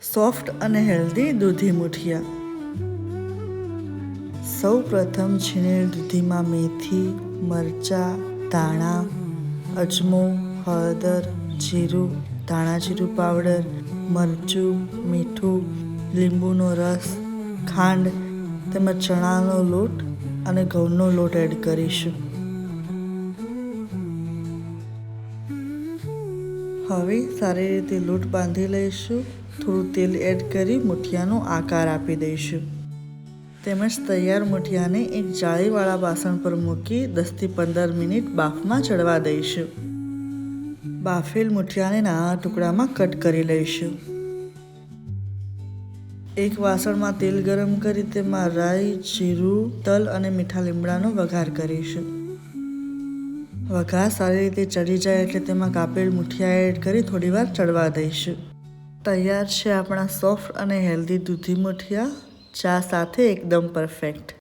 Soft અને healthy દૂધી મુઠિયા. સૌ પ્રથમ છીણેલ દૂધીમાં મેથી, મરચાં, ધાણા, અજમો, હળદર, જીરું, ધાણા જીરું પાવડર, મરચું, મીઠું, લીંબુનો રસ, ખાંડ તેમજ ચણાનો લોટ અને ઘઉંનો લોટ એડ કરીશું. હવે સારી રીતે લોટ બાંધી લઈશું. થોડું તેલ એડ કરી મુઠિયાનો આકાર આપી દઈશું. તેમજ તૈયાર મુઠિયાને એક જાળીવાળા વાસણ પર મૂકી 10 થી 15 મિનિટ બાફમાં ચડવા દઈશું. બાફેલ મુઠિયાને નાના ટુકડામાં કટ કરી લઈશું. એક વાસણમાં તેલ ગરમ કરી તેમાં રાઈ, જીરું, તલ અને મીઠા લીમડાનો વઘાર કરીશું. વઘાર સારી રીતે ચડી જાય એટલે તેમાં કાપેલ મુઠિયા એડ કરી થોડીવાર ચડવા દઈશું. તૈયાર છે આપણા સોફ્ટ અને હેલ્ધી દૂધી મુઠિયા. ચા સાથે એકદમ પરફેક્ટ.